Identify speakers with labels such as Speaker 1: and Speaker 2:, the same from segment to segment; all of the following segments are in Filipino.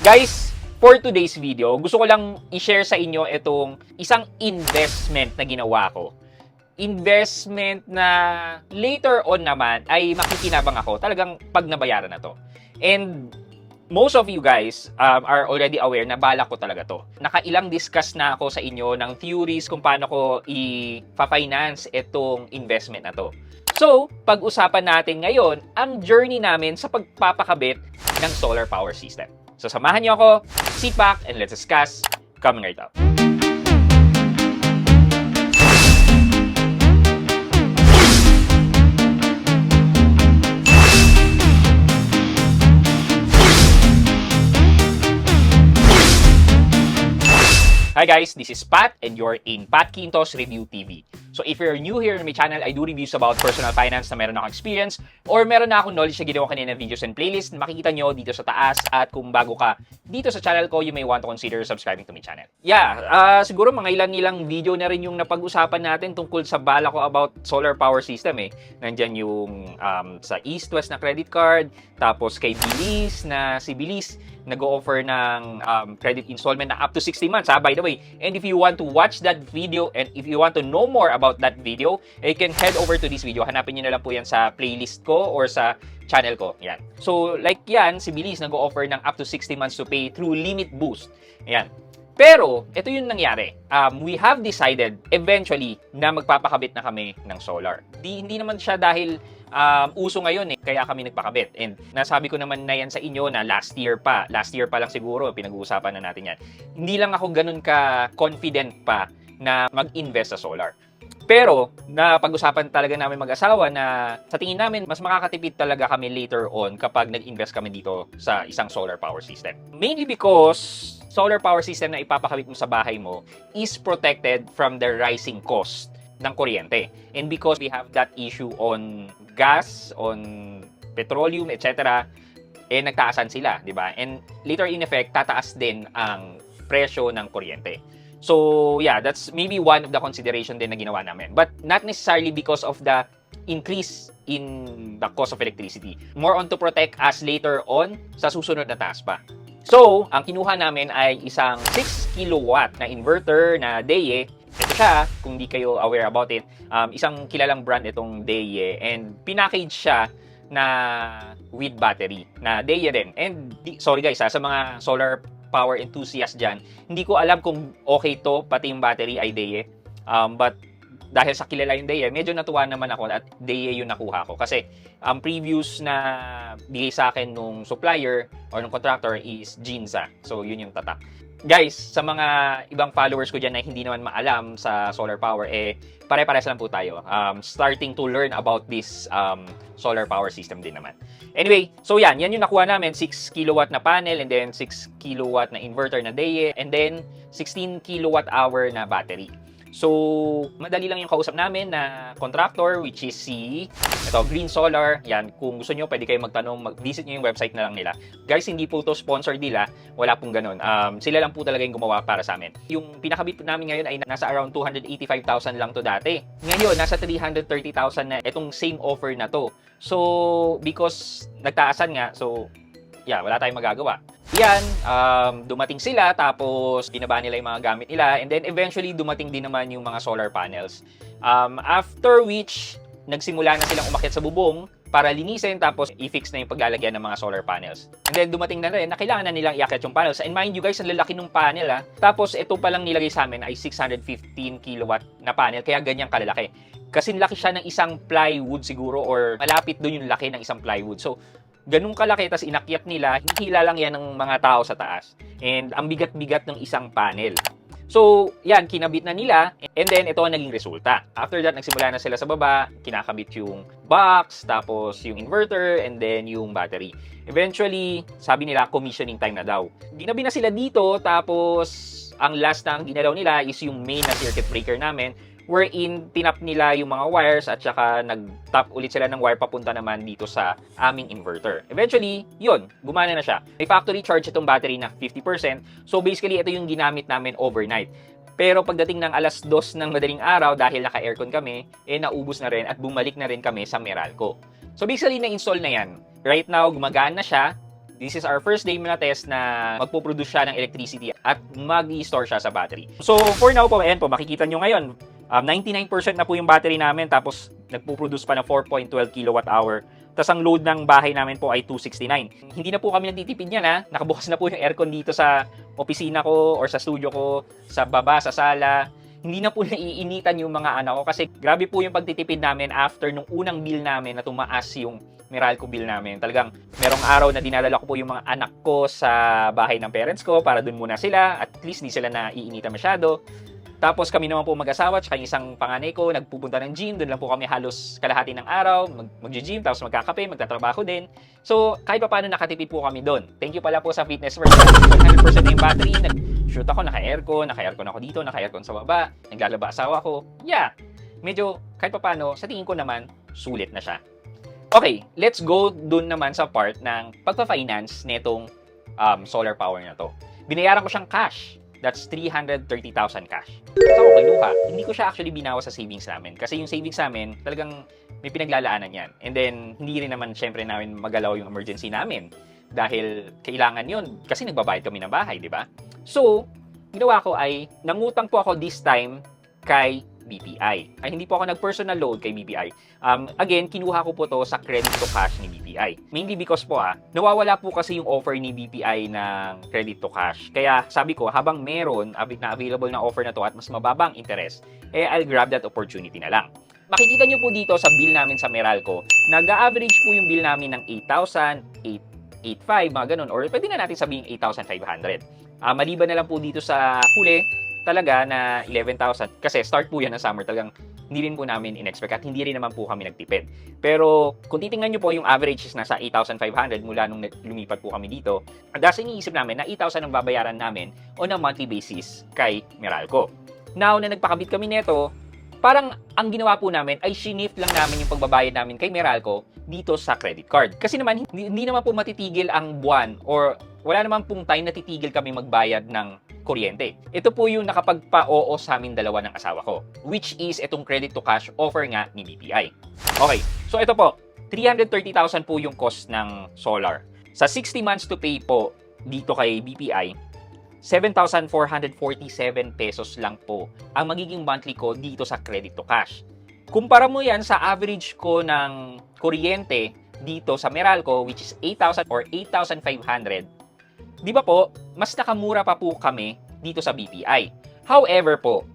Speaker 1: Guys, for today's video, gusto ko lang i-share sa inyo itong isang investment na ginawa ko. Investment na later on naman ay makikinabang ako talagang pag nabayaran na to. And most of you guys are already aware na balak ko talaga to. Nakailang discuss na ako sa inyo ng theories kung paano ko i-finance itong investment na to. So, pag-usapan natin ngayon ang journey namin sa pagpapakabit ng solar power system. So, samahan niyo ako, sit back, and let's discuss coming right up. Hi guys, this is Pat and you're in Pat Quintos Review TV. So if you're new here in my channel, I do reviews about personal finance na meron akong experience or meron na akong knowledge na ginawa kanina na videos and playlist na makikita nyo dito sa taas. At kung bago ka dito sa channel ko, you may want to consider subscribing to my channel. Yeah, siguro mga ilang video na rin yung napag-usapan natin tungkol sa bala ko about solar power system eh. Nandyan yung sa East-West na credit card, tapos kay Bilis na si Bilis nag-o-offer ng credit installment na up to 60 months, by the way. And if you want to watch that video and if you want to know more about that video, you can head over to this video. Hanapin nyo na lang po yan sa playlist ko or sa channel ko. Yan. So, like yan, si Bilis nag-o-offer ng up to 60 months to pay through Limit Boost. Yan. Pero, ito yung nangyari. We have decided eventually na magpapakabit na kami ng solar. Hindi naman siya dahil uso ngayon eh, kaya kami nagpakabit. And nasabi ko naman na yan sa inyo na last year pa lang siguro, pinag-uusapan na natin yan. Hindi lang ako ganun ka-confident pa na mag-invest sa solar. Pero, napag-usapan talaga namin mag-asawa na sa tingin namin, mas makakatipid talaga kami later on kapag nag-invest kami dito sa isang solar power system. Mainly because solar power system na ipapakabit mo sa bahay mo is protected from the rising cost ng kuryente. And because we have that issue on gas, on petroleum, etc., eh nagtaasan sila, di ba? And later in effect, tataas din ang presyo ng kuryente. So, yeah, that's maybe one of the consideration din na ginawa namin. But not necessarily because of the increase in the cost of electricity. More on to protect us later on sa susunod na taas pa. So, ang kinuha namin ay isang 6 kilowatt na inverter na DEYE. Ito siya, kung di kayo aware about it, isang kilalang brand itong DEYE. And pinackage siya na with battery, na DEYE din. And sorry guys, sa mga solar power enthusiast dyan, hindi ko alam kung okay to, pati yung battery ay DEYE. But dahil sa kilala yung DEYE, medyo natuwa naman ako at DEYE yung nakuha ko. Kasi ang previous na bigay sa akin nung supplier or nung contractor is Ginza. So, yun yung tatak. Guys, sa mga ibang followers ko dyan na hindi naman maalam sa solar power, eh, pare-pares lang po tayo. Starting to learn about this solar power system din naman. Anyway, so yan yung nakuha namin. 6 kilowatt na panel and then 6 kilowatt na inverter na DEYE and then 16 kilowatt hour na battery. So, madali lang yung kausap namin na contractor, which is si Green Solar. Yan, kung gusto nyo, pwede kayo magtanong, mag-visit nyo yung website na lang nila. Guys, hindi po to sponsor nila, wala pong ganun. Sila lang po talaga yung gumawa para sa amin. Yung pinakabit namin ngayon ay nasa around 285,000 lang to dati. Ngayon, nasa 330,000 na itong same offer na to. So, because nagtaasan nga, so, yeah, wala tayong magagawa. Yan, dumating sila, tapos binaba nila yung mga gamit nila, and then eventually dumating din naman yung mga solar panels. After which, nagsimula na silang umakyat sa bubong para linisin, tapos i-fix na yung paglalagyan ng mga solar panels. And then dumating na rin na kailangan na nilang iakyat yung panels. And mind you guys, ang lalaki ng panel Tapos ito palang nilagay sa amin ay 615 kilowatt na panel, kaya ganyang kalalaki. Kasi laki siya ng isang plywood siguro, or malapit doon yung laki ng isang plywood. So, ganun kalaki, tas inakyat nila, hinihila lang yan ng mga tao sa taas. And ang bigat-bigat ng isang panel. So, yan, kinabit na nila, and then ito ang naging resulta. After that, nagsimula na sila sa baba, kinakabit yung box, tapos yung inverter, and then yung battery. Eventually, sabi nila, commissioning time na daw. Ginabi na sila dito, tapos ang last na ginalaw nila is yung main na circuit breaker namin, wherein tinap nila yung mga wires at saka nag-tap ulit sila ng wire papunta naman dito sa aming inverter. Eventually, yun, gumana na siya. May factory charge itong battery na 50%. So basically, ito yung ginamit namin overnight. Pero pagdating ng alas 2 ng madaling araw, dahil naka-aircon kami, naubos na rin at bumalik na rin kami sa Meralco. So basically, na-install na yan. Right now, gumagaan na siya. This is our first day na test na magpo-produce siya ng electricity at mag-i-store siya sa battery. So, for now po, ayan po, makikita nyo ngayon, 99% na po yung battery namin, tapos nagpo-produce pa ng 4.12 kWh. Tapos ang load ng bahay namin po ay 269. Hindi na po kami nagtitipid niyan, ha. Nakabukas na po yung aircon dito sa opisina ko or sa studio ko, sa baba, sa sala. Hindi na po naiinitan yung mga anak ko kasi grabe po yung pagtitipid namin after nung unang bill namin na tumaas yung Meralco bill namin. Talagang merong araw na dinadala ko po yung mga anak ko sa bahay ng parents ko para dun muna sila. At least di sila naiinitan masyado. Tapos kami naman po mag-asawa, tsaka yung isang panganay ko, nagpupunta ng gym. Doon lang po kami halos kalahati ng araw, mag-gym, tapos magkakape, magtatrabaho din. So, kahit pa paano nakatipid po kami doon. Thank you pala po sa Fitness First. 100% na yung battery. Nag-shoot ako, naka-aircon ako dito, naka-aircon sa baba, naglalaba asawa ko. Yeah, medyo kahit pa paano, sa tingin ko naman, sulit na siya. Okay, let's go dun naman sa part ng pagpa-finance netong solar power na to. Binayaran ko siyang cash. That's 330,000 cash. So, ako kinuha. Hindi ko siya actually binawa sa savings namin. Kasi yung savings namin, talagang may pinaglalaanan yan. And then, hindi rin naman syempre namin magalaw yung emergency namin. Dahil kailangan yun. Kasi nagbabayad kami ng bahay, di ba? So, ginawa ko ay, nangutang po ako this time kay BPI. Ay, hindi po ako nag-personal loan kay BPI. Again, kinuha ko po to sa credit to cash ni BPI. Mainly because po nawawala po kasi yung offer ni BPI ng credit to cash. Kaya sabi ko, habang meron na available na offer na to at mas mababang interest, I'll grab that opportunity na lang. Makikita nyo po dito sa bill namin sa Meralco, nag-average po yung bill namin ng 8,000, 8,500, mga ganun. Or pwede na natin sabihin 8,500. Maliban na lang po dito sa huli, talaga na 11,000 kasi start po yan ng summer, talagang hindi rin po namin in-expect at hindi rin naman po kami nagtipid. Pero kung titingnan nyo po yung average is nasa 8,500 mula nung lumipat po kami dito, dahil iniisip namin na 8,000 ang babayaran namin on a monthly basis kay Meralco. Now na nagpakabit kami nito, parang ang ginawa po namin ay shift lang namin yung pagbabayad namin kay Meralco dito sa credit card. Kasi naman, hindi naman po matitigil ang buwan or wala naman pong time na titigil kami magbayad ng kuryente. Ito po yung nakapagpa-oo sa amin dalawa ng asawa ko, which is itong credit to cash offer nga ni BPI. Okay, so ito po, 330,000 po yung cost ng solar. Sa 60 months to pay po dito kay BPI, 7,447 pesos lang po ang magiging monthly ko dito sa credit to cash. Kumpara mo yan sa average ko ng kuryente dito sa Meralco, which is 8,000 or 8,500. Di ba po, mas nakamura pa po kami dito sa BPI. However po,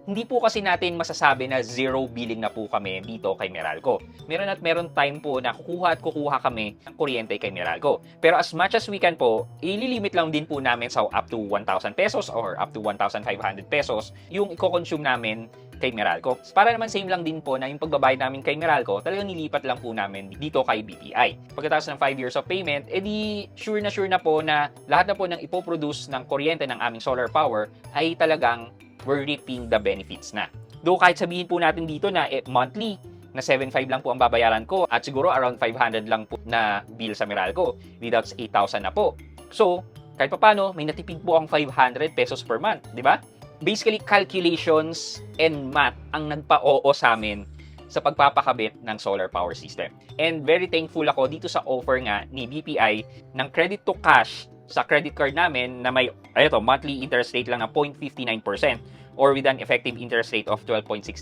Speaker 1: hindi po kasi natin masasabi na zero billing na po kami dito kay Meralco. Meron time po na kukuha kami ng kuryente kay Meralco. Pero as much as we can po, ililimit lang din po namin sa up to 1,000 pesos or up to 1,500 pesos yung i-consume namin kay Meralco. Para naman same lang din po na yung pagbabayad namin kay Meralco, talagang nilipat lang po namin dito kay BPI. Pagkatapos ng 5 years of payment, edi sure na po na lahat na po ng ipoproduce ng kuryente ng aming solar power ay talagang we're reaping the benefits na. Though kahit sabihin po natin dito na monthly, na 7,500 lang po ang babayaran ko at siguro around 500 lang po na bill sa Meralco. That's 8,000 na po. So, kahit pa paano, may natipid po ang 500 pesos per month, di ba? Basically, calculations and math ang nagpa-oo sa amin sa pagpapakabit ng solar power system. And very thankful ako dito sa offer nga ni BPI ng credit to cash sa credit card namin na may monthly interest rate lang na 0.59% or with an effective interest rate of 12.64%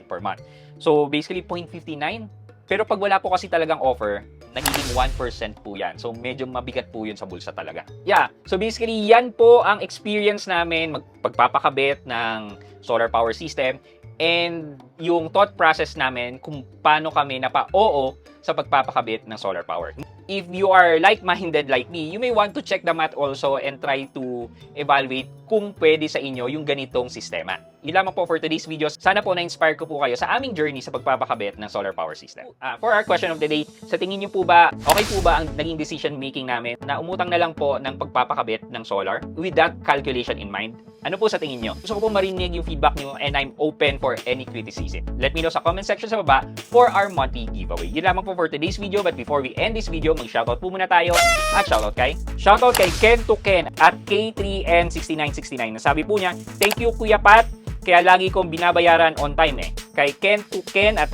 Speaker 1: per month. So basically 0.59, pero pag wala po kasi talagang offer, nagiging 1% po yan. So medyo mabigat po yun sa bulsa talaga. Yeah, so basically yan po ang experience namin pagpapakabit ng solar power system and yung thought process namin kung paano kami napa-oo sa pagpapakabit ng solar power. If you are like-minded like me, you may want to check the math also and try to evaluate kung pwede sa inyo yung ganitong sistema. Yun lamang po for today's video. Sana po na-inspire ko po kayo sa aming journey sa pagpapakabit ng solar power system. For our question of the day, sa tingin niyo po ba, okay po ba ang naging decision making namin na umutang na lang po ng pagpapakabit ng solar with that calculation in mind? Ano po sa tingin niyo? Gusto ko po marinig yung feedback niyo and I'm open for any criticism. Let me know sa comment section sa baba for our monthly giveaway. Yun lamang po for today's video, but before we end this video, mag-shoutout po muna tayo at shoutout kay Ken to Ken at K3N6969. Nasabi po niya, thank you Kuya Pat, kaya lagi kong binabayaran on time Kay Ken to Ken at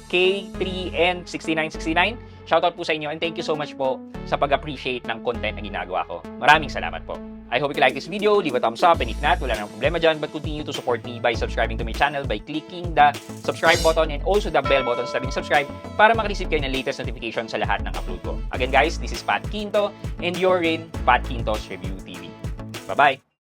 Speaker 1: K3N6969, Shoutout po sa inyo and thank you so much po sa pag-appreciate ng content na ginagawa ko. Maraming salamat po. I hope you like this video, leave a thumbs up, and if not, wala nang problema dyan, but continue to support me by subscribing to my channel by clicking the subscribe button and also the bell button sa tabing subscribe para makareceive kayo ng latest notification sa lahat ng upload ko. Again guys, this is Pat Quinto and you're in Pat Quinto's Review TV. Bye-bye!